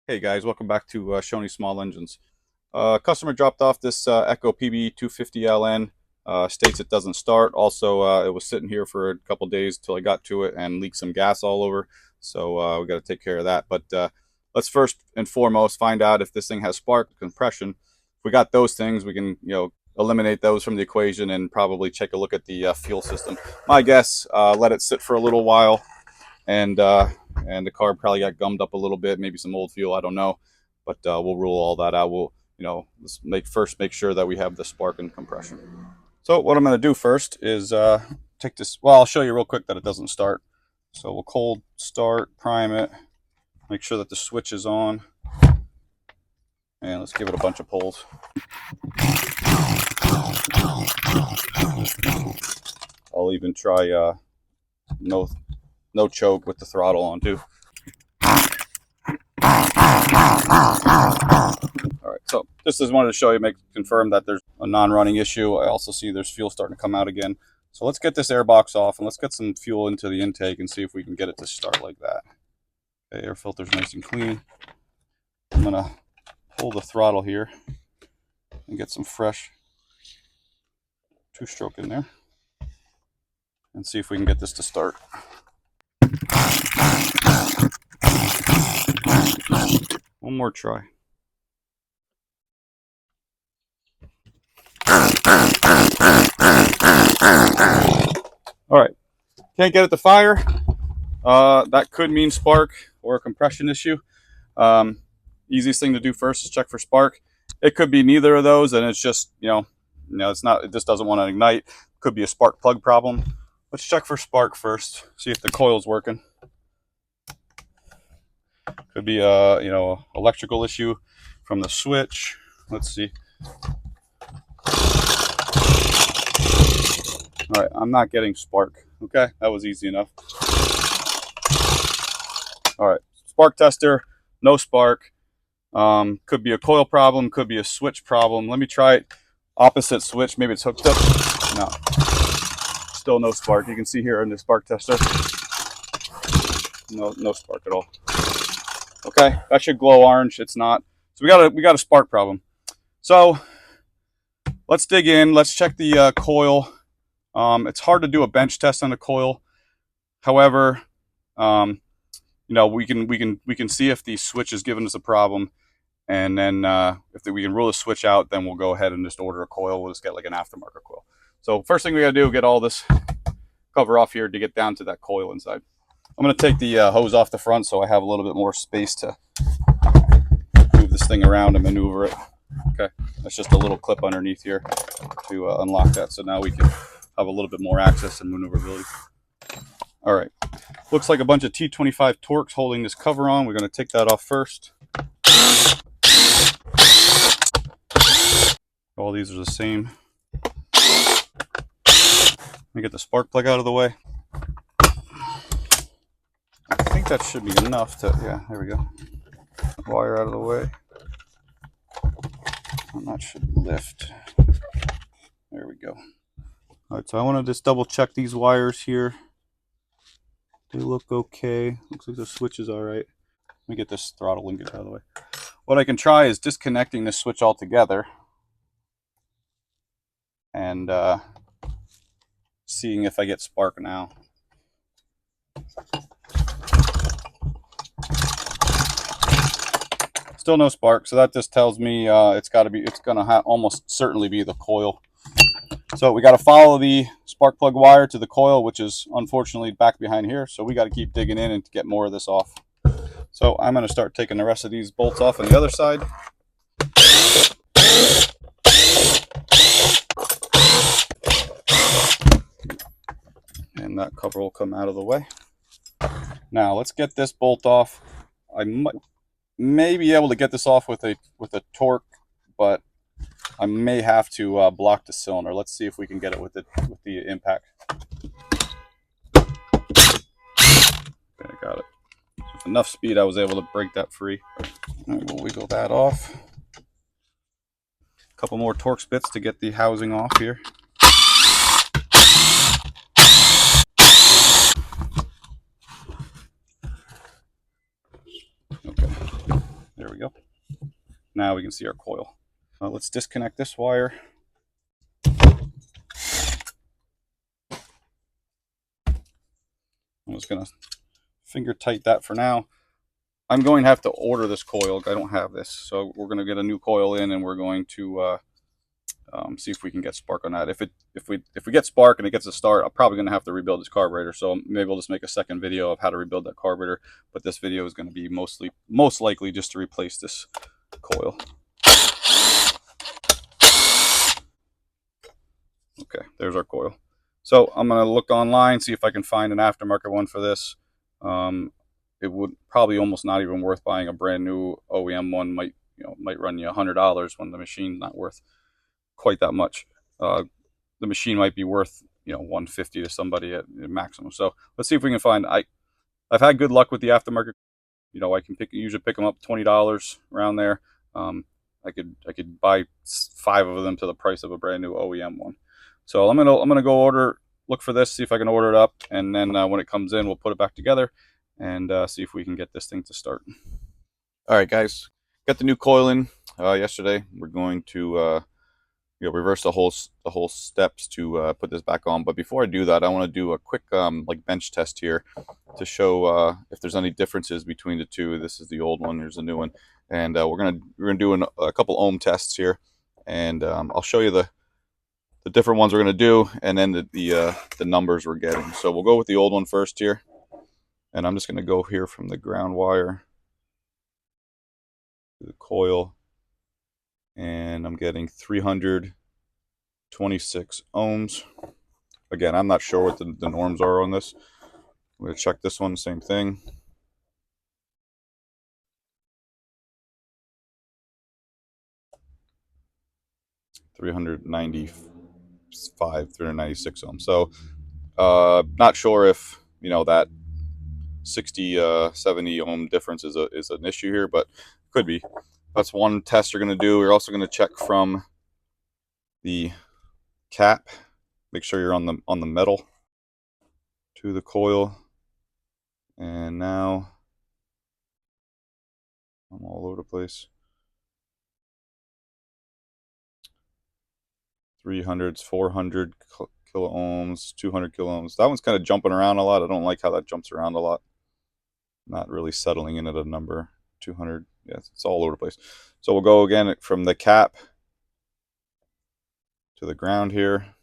Hey guys, welcome back to Shoney Small Engines. Customer dropped off this Echo PB250LN. States it doesn't start. Also, it was sitting here for a couple days till I got to it and leaked some gas all over. So we got to take care of that. But let's first and foremost find out if this thing has spark compression. If we got those things, we can eliminate those from the equation and probably take a look at the fuel system. My guess, let it sit for a little while and the carb probably got gummed up a little bit, maybe some old fuel, I don't know, but we'll rule all that out. We'll, let's make sure that we have the spark and compression. So what I'm going to do first is take this. Well, I'll show you real quick that it doesn't start. So we'll cold start, prime it, make sure that the switch is on, and let's give it a bunch of pulls. I'll even try no choke with the throttle on too. All right, so just wanted to show you, confirm that there's a non-running issue. I also see there's fuel starting to come out again. So let's get this air box off and let's get some fuel into the intake and see if we can get it to start like that. Okay, air filter's nice and clean. I'm gonna pull the throttle here and get some fresh two-stroke in there and see if we can get this to start. One more try. All right, can't get it to fire. That could mean spark or a compression issue. Easiest thing to do first is check for spark. It could be neither of those, and it's just it's not. It just doesn't want to ignite. Could be a spark plug problem. Let's check for spark first. See if the coil's working. Could be a electrical issue from the switch. Let's see. All right, I'm not getting spark. Okay, that was easy enough. All right, spark tester, no spark. Could be a coil problem, could be a switch problem. Let me try it. Opposite switch, maybe it's hooked up. No, still no spark. You can see here in the spark tester, no spark at all. Okay, that should glow orange. It's not. So we got a spark problem. So let's dig in. Let's check the coil. It's hard to do a bench test on a coil. However, we can see if the switch is giving us a problem, and then if we can rule the switch out, then we'll go ahead and just order a coil. We'll just get like an aftermarket coil. So first thing we got to do, get all this cover off here to get down to that coil inside. I'm going to take the hose off the front so I have a little bit more space to move this thing around and maneuver it. Okay, that's just a little clip underneath here to unlock that. So now we can have a little bit more access and maneuverability. All right, looks like a bunch of T25 Torx holding this cover on. We're going to take that off first. All these are the same. Let me get the spark plug out of the way. I think that should be enough to, yeah, there we go. Wire out of the way. And that should lift. There we go. All right, so I want to just double check these wires here. They look okay. Looks like the switch is all right. Let me get this throttle linkage out of the way. What I can try is disconnecting this switch altogether and seeing if I get spark now. Still no spark, so that just tells me it's gonna almost certainly be the coil. So we got to follow the spark plug wire to the coil, which is unfortunately back behind here. So we got to keep digging in and get more of this off. So I'm going to start taking the rest of these bolts off on the other side. And that cover will come out of the way. Now let's get this bolt off. I may be able to get this off with a torque, but I may have to block the cylinder. Let's see if we can get it with the impact. Okay, I got it. With enough speed, I was able to break that free. All right, we'll wiggle that off. A couple more Torx bits to get the housing off here. Okay, we go. Now we can see our coil. Let's disconnect this wire. I'm just going to finger tight that for now. I'm going to have to order this coil. I don't have this. So we're going to get a new coil in, and we're going to see if we can get spark on that. If we get spark and it gets a start, I'm probably going to have to rebuild this carburetor. So maybe we'll just make a second video of how to rebuild that carburetor. But this video is going to be most likely just to replace this coil. Okay, there's our coil. So I'm going to look online, see if I can find an aftermarket one for this. It would probably almost not even worth buying a brand new OEM one. Might run you $100 when the machine's not worth quite that much. The machine might be worth $150 to somebody at maximum. So let's see if we can find. I've had good luck with the aftermarket. I can usually pick them up $20 around there. I could buy 5 of them to the price of a brand new OEM one. So I'm gonna go look for this, see if I can order it up, and then when it comes in, we'll put it back together and see if we can get this thing to start. All right, guys, got the new coil in yesterday. We're going to reverse the whole steps to put this back on. But before I do that, I want to do a quick like bench test here to show if there's any differences between the two. This is the old one. Here's the new one, and we're gonna do a couple ohm tests here, and I'll show you the different ones we're gonna do, and then the numbers we're getting. So we'll go with the old one first here, and I'm just gonna go here from the ground wire to the coil, and I'm getting 326 ohms. Again, I'm not sure what the norms are on this. I'm going to check this one, same thing. $396 ohms. So not sure if that 60 70 ohm difference is an issue here, but could be. That's one test you're going to do. We're also going to check from the cap. Make sure you're on the metal to the coil. And now I'm all over the place. 300s, 400 kilo ohms, 200 kilo ohms. That one's kind of jumping around a lot. I don't like how that jumps around a lot. Not really settling in at a number. 200, yeah, it's all over the place. So we'll go again from the cap to the ground here.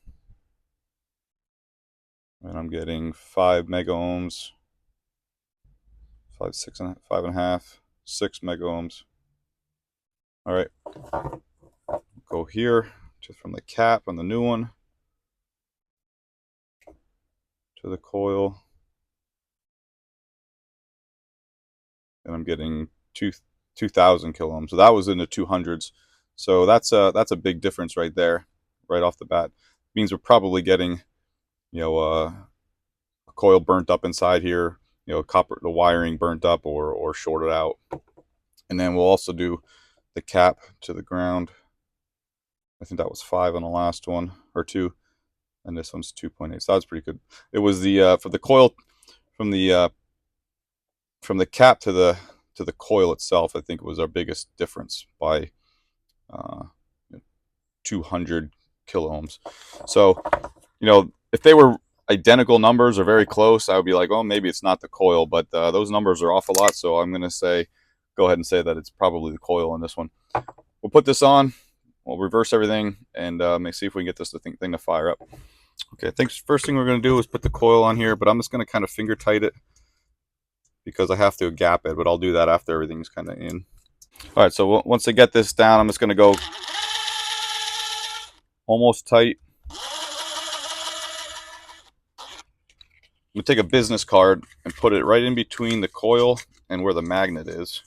And I'm getting 5 mega ohms, 5.5, 6 mega ohms. All right, go here just from the cap on the new one to the coil, and I'm getting 2,000 kilo ohms. So that was in the 200s. So that's a big difference right there, right off the bat. It means we're probably getting a coil burnt up inside here, the wiring burnt up or shorted out. And then we'll also do the cap to the ground. I think that was 5 on the last one, or 2, and this one's 2.8. So that was pretty good. It was the for the coil from the cap to the coil itself. I think it was our biggest difference by 200 kilo ohms. So if they were identical numbers or very close, I would be like, oh, maybe it's not the coil, but those numbers are off a lot. So I'm going to go ahead and say that it's probably the coil in this one. We'll put this on. We'll reverse everything and see if we can get this thing to fire up. Okay, first thing we're going to do is put the coil on here, but I'm just going to kind of finger tight it because I have to gap it, but I'll do that after everything's kind of in. All right, so once I get this down, I'm just going to go almost tight. I'm going to take a business card and put it right in between the coil and where the magnet is.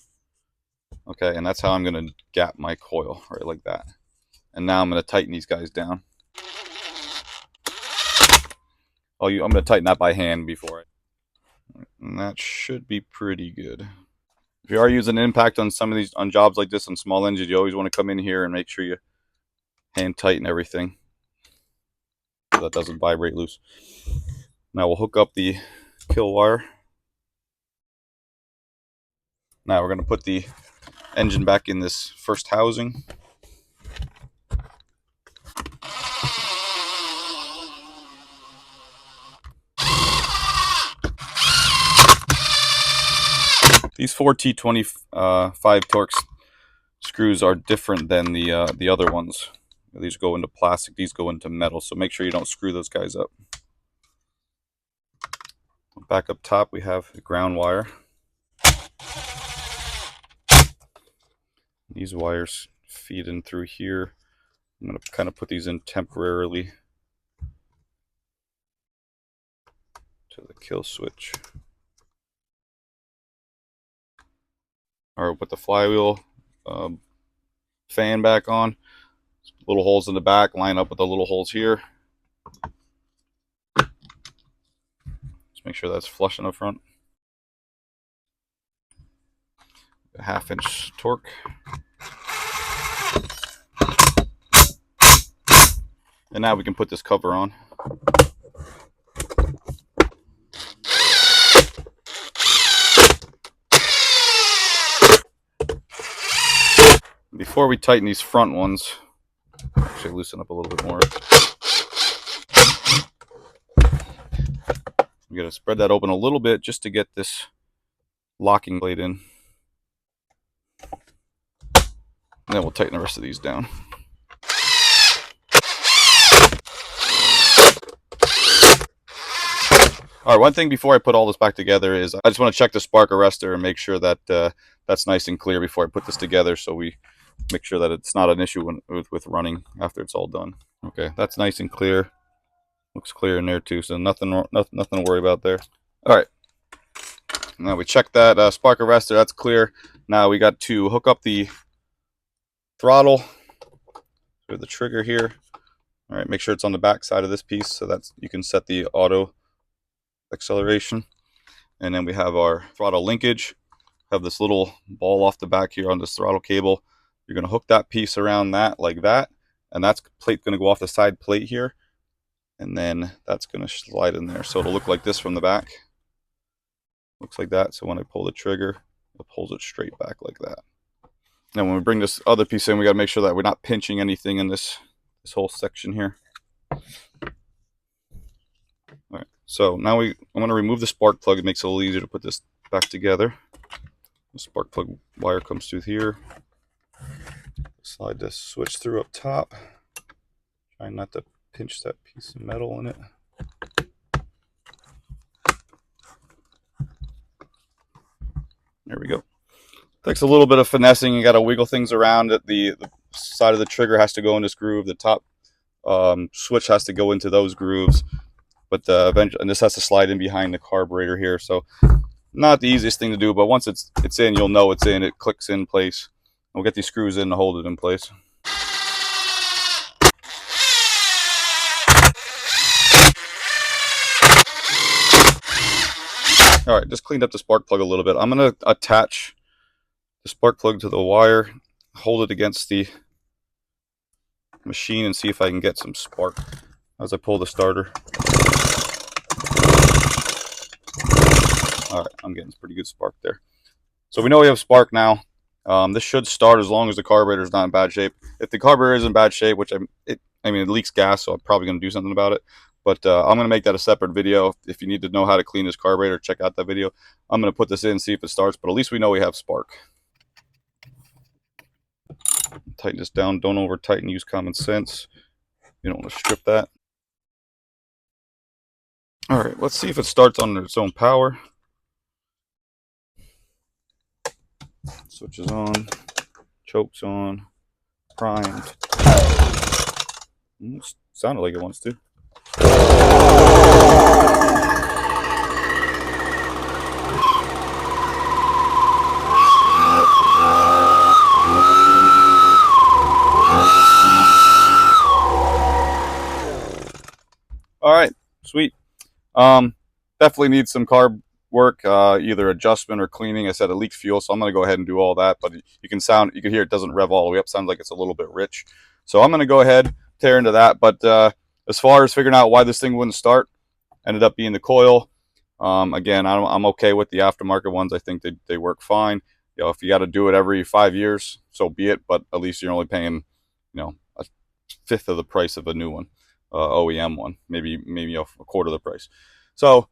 Okay, and that's how I'm going to gap my coil, right like that. And now I'm going to tighten these guys down. I'm going to tighten that by hand before and that should be pretty good. If you are using impact on some of these, on jobs like this on small engines, you always want to come in here and make sure you hand tighten everything so that doesn't vibrate loose. Now we'll hook up the kill wire. Now we're going to put the engine back in this first housing. These 4 T25 Torx screws are different than the other ones. These go into plastic, these go into metal, so make sure you don't screw those guys up. Back up top we have the ground wire. These wires feed in through here. I'm going to kind of put these in temporarily to the kill switch. Alright, put the flywheel fan back on. Little holes in the back line up with the little holes here. Just make sure that's flush in the front. A 1/2 inch torque. And now we can put this cover on. Before we tighten these front ones, actually loosen up a little bit more. We gotta spread that open a little bit just to get this locking blade in. And then we'll tighten the rest of these down. Alright, one thing before I put all this back together is I just want to check the spark arrestor and make sure that that's nice and clear before I put this together, so we make sure that it's not an issue with running after it's all done. Okay, that's nice and clear. Looks clear in there too, so nothing to worry about there. Alright, now we check that spark arrestor, that's clear. Now we got to hook up the throttle with the trigger here. Alright, make sure it's on the back side of this piece so that you can set the auto acceleration. And then we have our throttle linkage. Have this little ball off the back here on this throttle cable. You're going to hook that piece around that like that, and that's plate going to go off the side plate here, and then that's going to slide in there, so it'll look like this from the back. Looks like that. So when I pull the trigger, it pulls it straight back like that. Now when we bring this other piece in, we got to make sure that we're not pinching anything in this whole section here. Alright, so now I'm going to remove the spark plug. It makes it a little easier to put this back together. The spark plug wire comes through here. Slide this switch through up top. Try not to pinch that piece of metal in it. There we go. Takes a little bit of finessing. You got to wiggle things around. The side of the trigger has to go in this groove. The top switch has to go into those grooves. But eventually, and this has to slide in behind the carburetor here. So not the easiest thing to do, but once it's in, you'll know it's in. It clicks in place. We'll get these screws in to hold it in place. Alright, just cleaned up the spark plug a little bit. I'm going to attach the spark plug to the wire, hold it against the machine, and see if I can get some spark as I pull the starter. Alright, I'm getting some pretty good spark there. So we know we have spark now. This should start as long as the carburetor is not in bad shape. If the carburetor is in bad shape, which it leaks gas, so I'm probably going to do something about it. But I'm going to make that a separate video. If you need to know how to clean this carburetor, check out that video. I'm going to put this in and see if it starts, but at least we know we have spark. Tighten this down. Don't over tighten. Use common sense. You don't want to strip that. Alright, let's see if it starts on its own power. Switch is on, choke's on, primed. Sounded like it wants to. Alright, sweet. Definitely needs some carb work, either adjustment or cleaning. I said it leaks fuel, so I'm going to go ahead and do all that, but you can hear it doesn't rev all the way up. Sounds like it's a little bit rich, so I'm going to go ahead, tear into that. But as far as figuring out why this thing wouldn't start, ended up being the coil. Again, I'm okay with the aftermarket ones. I think they work fine. if you got to do it every 5 years, so be it. But at least you're only paying, a fifth of the price of a new one, OEM one, maybe a quarter of the price. So,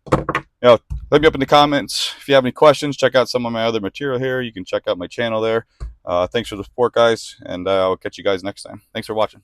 let me up in the comments if you have any questions. Check out some of my other material here. You can check out my channel there. Thanks for the support, guys, and I'll catch you guys next time. Thanks for watching.